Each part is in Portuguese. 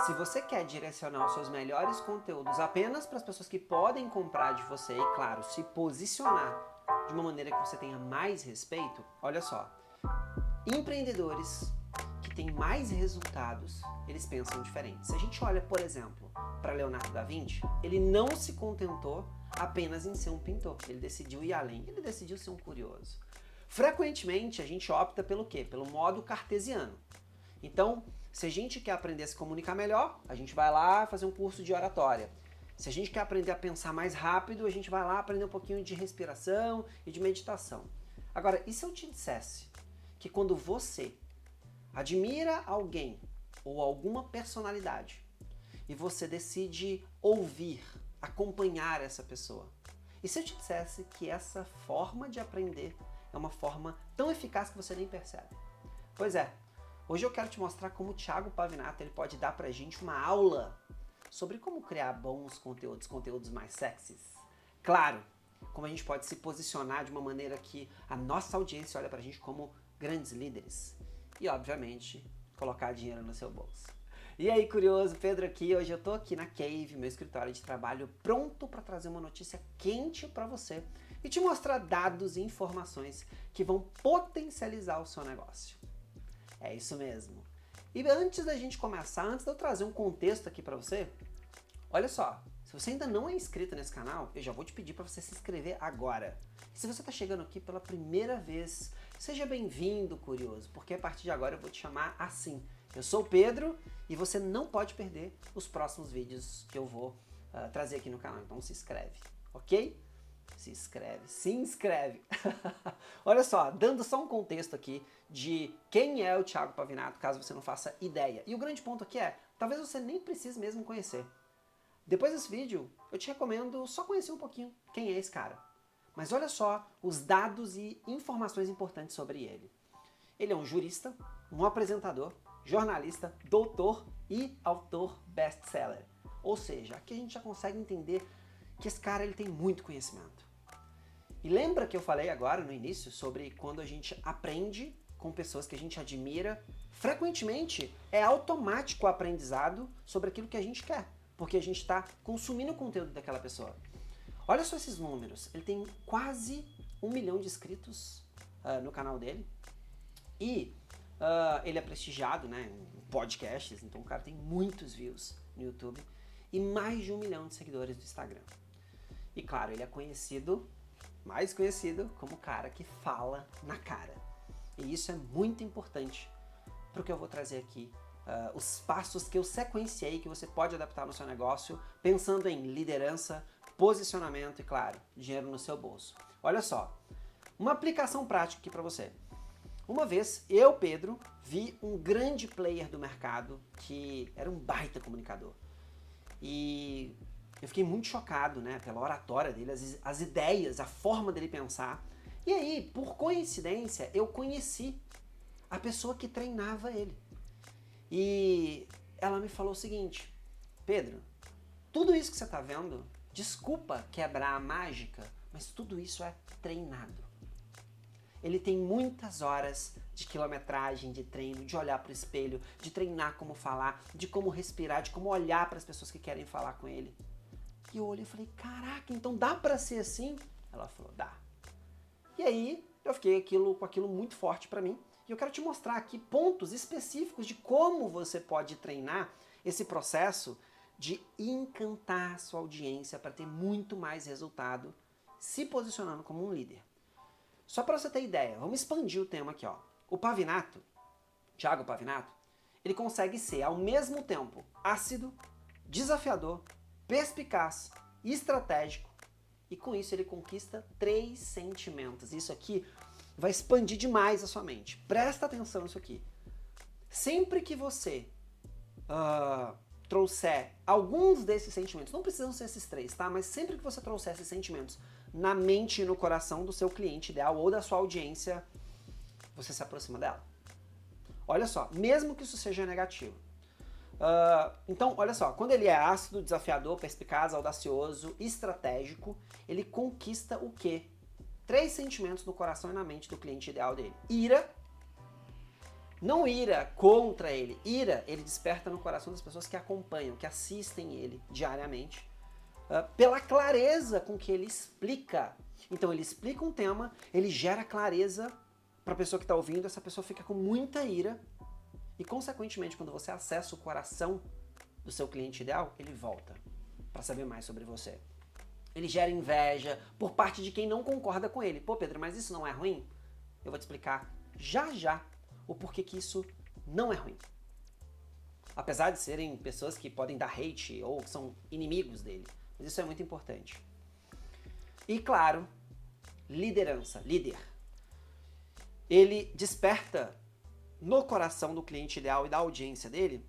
Se você quer direcionar os seus melhores conteúdos apenas para as pessoas que podem comprar de você e, claro, se posicionar de uma maneira que você tenha mais respeito, olha só, empreendedores que têm mais resultados, eles pensam diferente. Se a gente olha, por exemplo, para Leonardo da Vinci, ele não se contentou apenas em ser um pintor, ele decidiu ir além, ele decidiu ser um curioso. Frequentemente a gente opta pelo quê? Pelo modo cartesiano. Então, se a gente quer aprender a se comunicar melhor, a gente vai lá fazer um curso de oratória. Se a gente quer aprender a pensar mais rápido, a gente vai lá aprender um pouquinho de respiração e de meditação. Agora, e se eu te dissesse que quando você admira alguém ou alguma personalidade e você decide ouvir, acompanhar essa pessoa, e se eu te dissesse que essa forma de aprender é uma forma tão eficaz que você nem percebe? Pois é, hoje eu quero te mostrar como o Thiago Pavinato ele pode dar pra gente uma aula sobre como criar bons conteúdos, conteúdos mais sexys. Claro, como a gente pode se posicionar de uma maneira que a nossa audiência olha pra gente como grandes líderes. E, obviamente, colocar dinheiro no seu bolso. E aí, curioso, Pedro aqui. Hoje eu tô aqui na Cave, meu escritório de trabalho, pronto para trazer uma notícia quente para você e te mostrar dados e informações que vão potencializar o seu negócio. É isso mesmo. E antes da gente começar, antes de eu trazer um contexto aqui para você, olha só, se você ainda não é inscrito nesse canal, eu já vou te pedir para você se inscrever agora. E se você está chegando aqui pela primeira vez, seja bem-vindo, curioso, porque a partir de agora eu vou te chamar assim. Eu sou o Pedro e você não pode perder os próximos vídeos que eu vou trazer aqui no canal. Então se inscreve, ok? Se inscreve. Olha só, dando só um contexto aqui de quem é o Thiago Pavinato, caso você não faça ideia. E o grande ponto aqui é, talvez você nem precise mesmo conhecer. Depois desse vídeo, eu te recomendo só conhecer um pouquinho quem é esse cara. Mas olha só os dados e informações importantes sobre ele. Ele é um jurista, um apresentador, jornalista, doutor e autor best-seller. Ou seja, aqui a gente já consegue entender que esse cara ele tem muito conhecimento. E lembra que eu falei agora no início sobre quando a gente aprende com pessoas que a gente admira, frequentemente é automático o aprendizado sobre aquilo que a gente quer, porque a gente está consumindo o conteúdo daquela pessoa. Olha só esses números, ele tem quase 1 milhão de inscritos no canal dele e ele é prestigiado, né, em podcasts, então o cara tem muitos views no YouTube e mais de 1 milhão de seguidores no Instagram. E claro, ele é conhecido, mais conhecido como o cara que fala na cara. E isso é muito importante para o que eu vou trazer aqui, os passos que eu sequenciei que você pode adaptar no seu negócio, pensando em liderança, posicionamento e, claro, dinheiro no seu bolso. Olha só, uma aplicação prática aqui para você. Uma vez, eu, Pedro, vi um grande player do mercado que era um baita comunicador. E eu fiquei muito chocado, né, pela oratória dele, as ideias, a forma dele pensar. E aí, por coincidência, eu conheci a pessoa que treinava ele. E ela me falou o seguinte: Pedro, tudo isso que você está vendo, desculpa quebrar a mágica, mas tudo isso é treinado. Ele tem muitas horas de quilometragem, de treino, de olhar para o espelho, de treinar como falar, de como respirar, de como olhar para as pessoas que querem falar com ele. E eu olhei e falei, caraca, então dá para ser assim? Ela falou, dá. E aí eu fiquei com aquilo muito forte para mim. E eu quero te mostrar aqui pontos específicos de como você pode treinar esse processo de encantar a sua audiência para ter muito mais resultado se posicionando como um líder. Só para você ter ideia, vamos expandir o tema aqui, ó. O Pavinato, Thiago Pavinato, ele consegue ser ao mesmo tempo ácido, desafiador, perspicaz, estratégico e com isso ele conquista 3 sentimentos. Isso aqui vai expandir demais a sua mente. Presta atenção nisso aqui. Sempre que você trouxer alguns desses sentimentos, não precisam ser esses 3, tá? Mas sempre que você trouxer esses sentimentos na mente e no coração do seu cliente ideal ou da sua audiência, você se aproxima dela. Olha só, mesmo que isso seja negativo. Então, olha só, quando ele é ácido, desafiador, perspicaz, audacioso, estratégico, ele conquista o quê? 3 sentimentos no coração e na mente do cliente ideal dele. Ira, Não ira contra ele. Ira, ele desperta no coração das pessoas que acompanham, que assistem ele diariamente, pela clareza com que ele explica. Então ele explica um tema, ele gera clareza para a pessoa que está ouvindo, essa pessoa fica com muita ira e, consequentemente, quando você acessa o coração do seu cliente ideal, ele volta para saber mais sobre você. Ele gera inveja por parte de quem não concorda com ele. Pô, Pedro, mas isso não é ruim? Eu vou te explicar já já o porquê que isso não é ruim. Apesar de serem pessoas que podem dar hate ou são inimigos dele. Mas isso é muito importante. E claro, liderança, líder. Ele desperta no coração do cliente ideal e da audiência dele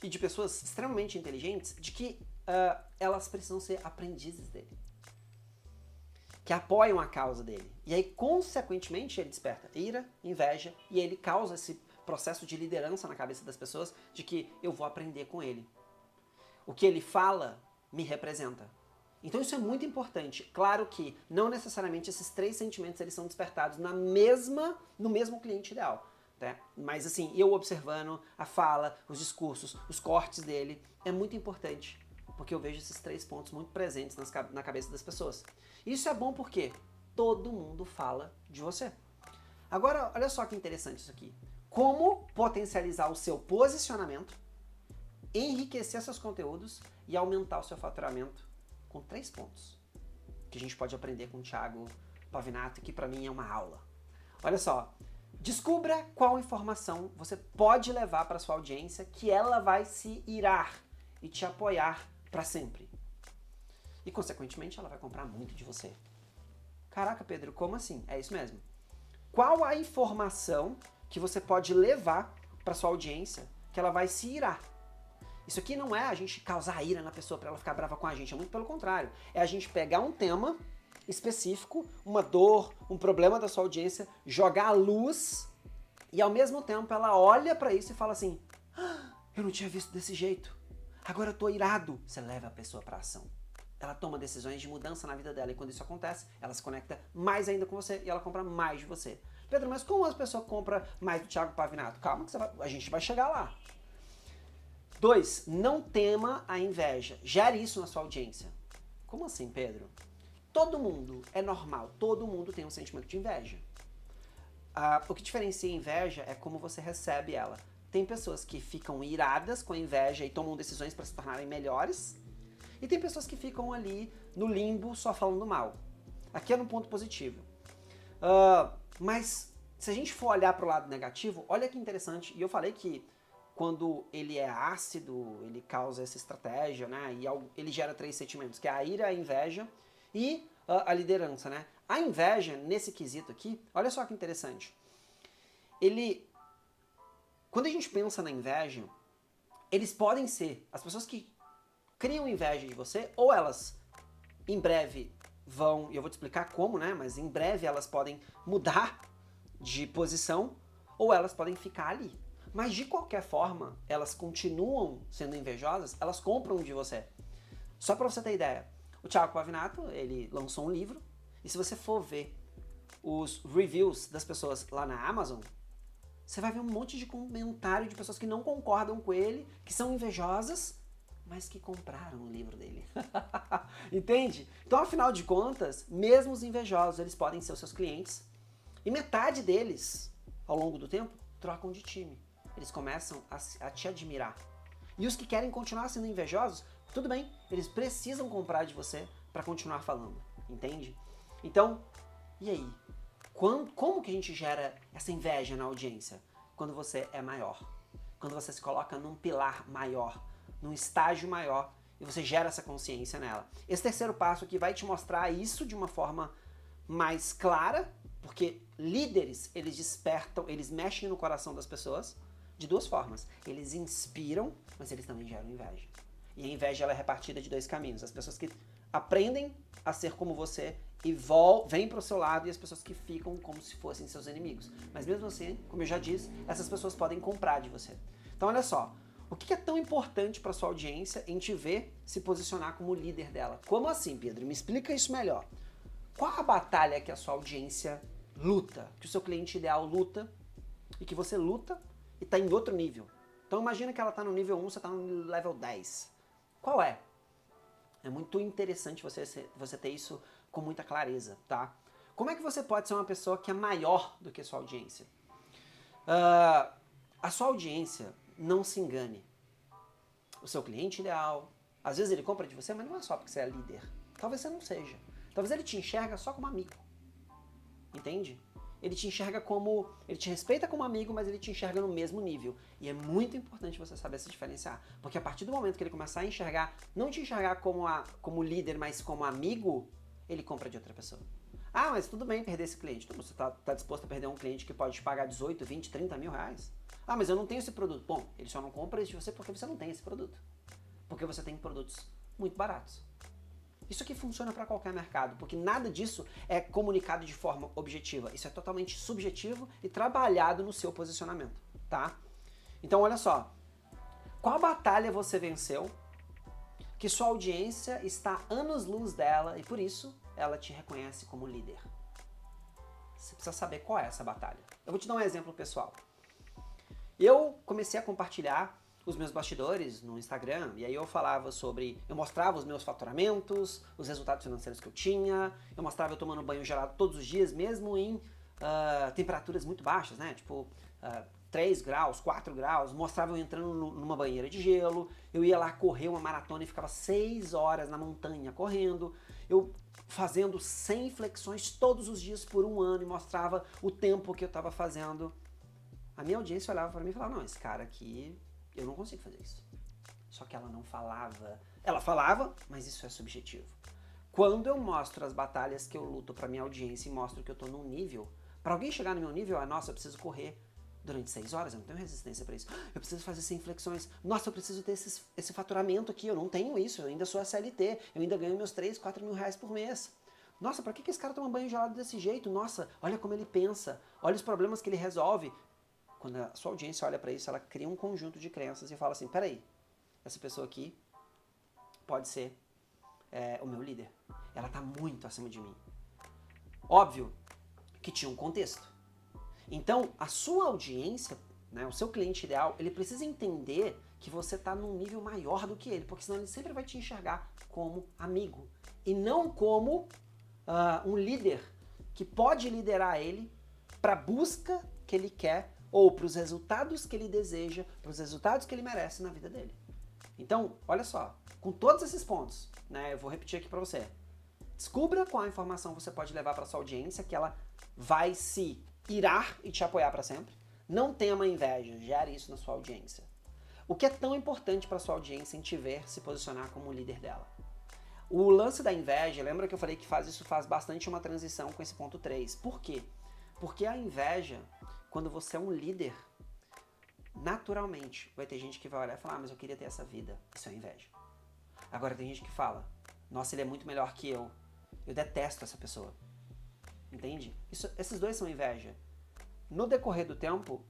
e de pessoas extremamente inteligentes, de que elas precisam ser aprendizes dele, que apoiam a causa dele. E aí, consequentemente, ele desperta ira, inveja, e ele causa esse processo de liderança na cabeça das pessoas, de que eu vou aprender com ele. O que ele fala me representa. Então isso é muito importante. Claro que não necessariamente esses três sentimentos eles são despertados no mesmo cliente ideal. Né? Mas assim, eu observando a fala, os discursos, os cortes dele, é muito importante. Porque eu vejo esses três pontos muito presentes na cabeça das pessoas. Isso é bom porque todo mundo fala de você. Agora, olha só que interessante isso aqui. Como potencializar o seu posicionamento, enriquecer seus conteúdos e aumentar o seu faturamento com 3 pontos. Que a gente pode aprender com o Thiago Pavinato, que para mim é uma aula. Olha só. Descubra qual informação você pode levar para sua audiência que ela vai se irar e te apoiar para sempre. E, consequentemente, ela vai comprar muito de você. Caraca, Pedro, como assim? É isso mesmo. Qual a informação que você pode levar para sua audiência que ela vai se irar? Isso aqui não é a gente causar ira na pessoa para ela ficar brava com a gente, é muito pelo contrário. É a gente pegar um tema específico, uma dor, um problema da sua audiência, jogar a luz e ao mesmo tempo ela olha para isso e fala assim: eu não tinha visto desse jeito, agora eu tô irado. Você leva a pessoa para ação. Ela toma decisões de mudança na vida dela e quando isso acontece, ela se conecta mais ainda com você e ela compra mais de você. Pedro, mas como as pessoas compram mais do Thiago Pavinato? Calma que a gente vai chegar lá. 2, não tema a inveja. Gere isso na sua audiência. Como assim, Pedro? Todo mundo, é normal, todo mundo tem um sentimento de inveja. O que diferencia a inveja é como você recebe ela. Tem pessoas que ficam iradas com a inveja e tomam decisões para se tornarem melhores. E tem pessoas que ficam ali no limbo só falando mal. Aqui é no ponto positivo. Mas se a gente for olhar para o lado negativo, olha que interessante. E eu falei que quando ele é ácido, ele causa essa estratégia, né? E ele gera 3 sentimentos, que é a ira, a inveja e a liderança, né? A inveja, nesse quesito aqui, olha só que interessante. Quando a gente pensa na inveja, eles podem ser, as pessoas que criam inveja de você, ou elas em breve vão, e eu vou te explicar como, né? Mas em breve elas podem mudar de posição, ou elas podem ficar ali. Mas de qualquer forma, elas continuam sendo invejosas, elas compram de você. Só para você ter ideia, o Thiago Pavinato, ele lançou um livro, e se você for ver os reviews das pessoas lá na Amazon, você vai ver um monte de comentário de pessoas que não concordam com ele, que são invejosas, mas que compraram o livro dele. Entende? Então, afinal de contas, mesmo os invejosos, eles podem ser os seus clientes, e metade deles, ao longo do tempo, trocam de time. Eles começam a te admirar. E os que querem continuar sendo invejosos, tudo bem, eles precisam comprar de você para continuar falando, entende? Então, e aí? Como que a gente gera essa inveja na audiência? Quando você é maior. Quando você se coloca num pilar maior, num estágio maior, e você gera essa consciência nela. Esse terceiro passo aqui vai te mostrar isso de uma forma mais clara, porque líderes, eles despertam, eles mexem no coração das pessoas de 2 formas. Eles inspiram, mas eles também geram inveja. E a inveja ela é repartida de 2 caminhos. As pessoas que aprendem a ser como você e vêm para o seu lado, e as pessoas que ficam como se fossem seus inimigos. Mas mesmo assim, como eu já disse, essas pessoas podem comprar de você. Então olha só, o que é tão importante para sua audiência em te ver se posicionar como líder dela? Como assim, Pedro? Me explica isso melhor. Qual a batalha que a sua audiência luta, que o seu cliente ideal luta e que você luta e está em outro nível. Então imagina que ela está no nível 1, você está no level 10. Qual é? É muito interessante você ter isso com muita clareza, tá? Como é que você pode ser uma pessoa que é maior do que a sua audiência? A sua audiência, não se engane. O seu cliente ideal, às vezes ele compra de você, mas não é só porque você é líder. Talvez você não seja. Talvez ele te enxerga só como amigo. Entende? Ele te enxerga como... Ele te respeita como amigo, mas ele te enxerga no mesmo nível. E é muito importante você saber se diferenciar. Porque a partir do momento que ele começar a enxergar, não te enxergar como líder, mas como amigo, ele compra de outra pessoa. Ah, mas tudo bem perder esse cliente. Então, você está disposto a perder um cliente que pode te pagar 18, 20, 30 mil reais? Ah, mas eu não tenho esse produto. Bom, ele só não compra isso de você porque você não tem esse produto. Porque você tem produtos muito baratos. Isso aqui funciona para qualquer mercado, porque nada disso é comunicado de forma objetiva. Isso é totalmente subjetivo e trabalhado no seu posicionamento, tá? Então, olha só. Qual batalha você venceu que sua audiência está anos-luz dela e por isso ela te reconhece como líder? Você precisa saber qual é essa batalha. Eu vou te dar um exemplo pessoal. Eu comecei a compartilhar os meus bastidores no Instagram, e aí eu mostrava os meus faturamentos, os resultados financeiros que eu tinha, eu mostrava eu tomando banho gelado todos os dias, mesmo em temperaturas muito baixas, né, tipo 3 graus, 4 graus, mostrava eu entrando numa banheira de gelo, eu ia lá correr uma maratona e ficava 6 horas na montanha correndo, eu fazendo 100 flexões todos os dias por um ano e mostrava o tempo que eu estava fazendo. A minha audiência olhava para mim e falava, não, esse cara aqui... eu não consigo fazer isso. Só que ela não falava. Ela falava, mas isso é subjetivo. Quando eu mostro as batalhas que eu luto pra minha audiência e mostro que eu tô num nível, pra alguém chegar no meu nível, nossa, eu preciso correr durante 6 horas, eu não tenho resistência pra isso. Eu preciso fazer 100 flexões. Nossa, eu preciso ter esse faturamento aqui, eu não tenho isso, eu ainda sou a CLT, eu ainda ganho meus 3, 4 mil reais por mês. Nossa, pra que esse cara toma banho gelado desse jeito? Nossa, olha como ele pensa, olha os problemas que ele resolve. Quando a sua audiência olha para isso, ela cria um conjunto de crenças e fala assim, peraí, essa pessoa aqui pode ser o meu líder. Ela está muito acima de mim. Óbvio que tinha um contexto. Então, a sua audiência, né, o seu cliente ideal, ele precisa entender que você está num nível maior do que ele, porque senão ele sempre vai te enxergar como amigo e não como um líder que pode liderar ele para a busca que ele quer ou para os resultados que ele deseja, para os resultados que ele merece na vida dele. Então, olha só, com todos esses pontos, né, eu vou repetir aqui para você. Descubra qual informação você pode levar para sua audiência, que ela vai se irar e te apoiar para sempre. Não tema inveja, gere isso na sua audiência. O que é tão importante para sua audiência em te ver se posicionar como o líder dela? O lance da inveja, lembra que eu falei que isso faz bastante uma transição com esse ponto 3. Por quê? Porque a inveja, quando você é um líder, naturalmente vai ter gente que vai olhar e falar, mas eu queria ter essa vida. Isso é inveja. Agora tem gente que fala, nossa, ele é muito melhor que eu detesto essa pessoa. Entende? Esses dois são inveja. No decorrer do tempo,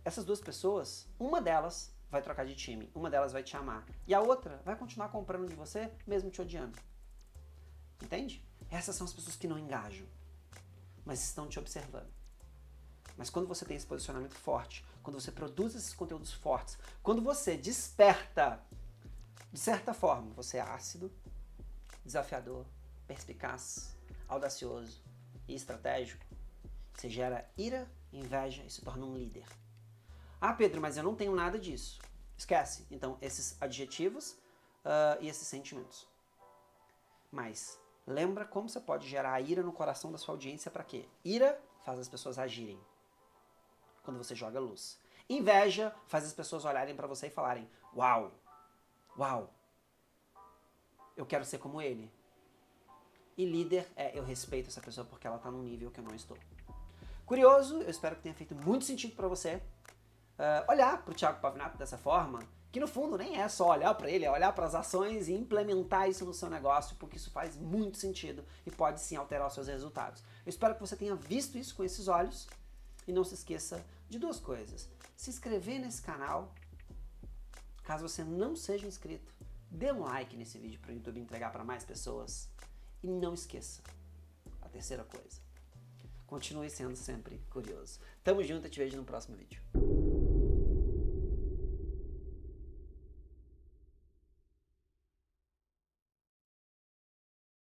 essas duas pessoas, uma delas vai trocar de time, uma delas vai te amar, e a outra vai continuar comprando de você, mesmo te odiando. Entende? Essas são as pessoas que não engajam, mas estão te observando. Mas quando você tem esse posicionamento forte, quando você produz esses conteúdos fortes, quando você desperta, de certa forma, você é ácido, desafiador, perspicaz, audacioso e estratégico, você gera ira, inveja e se torna um líder. Ah, Pedro, mas eu não tenho nada disso. Esquece, então, esses adjetivos e esses sentimentos. Mas lembra como você pode gerar ira no coração da sua audiência para quê? Ira faz as pessoas agirem quando você joga luz. Inveja faz as pessoas olharem para você e falarem, uau, uau, eu quero ser como ele. E líder eu respeito essa pessoa porque ela está num nível que eu não estou. Curioso, eu espero que tenha feito muito sentido para você olhar para o Thiago Pavinato dessa forma, que no fundo nem é só olhar para ele, é olhar para as ações e implementar isso no seu negócio, porque isso faz muito sentido e pode sim alterar os seus resultados. Eu espero que você tenha visto isso com esses olhos e não se esqueça de duas coisas. Se inscrever nesse canal, caso você não seja inscrito, dê um like nesse vídeo para o YouTube entregar para mais pessoas. E não esqueça a terceira coisa. Continue sendo sempre curioso. Tamo junto, eu te vejo no próximo vídeo.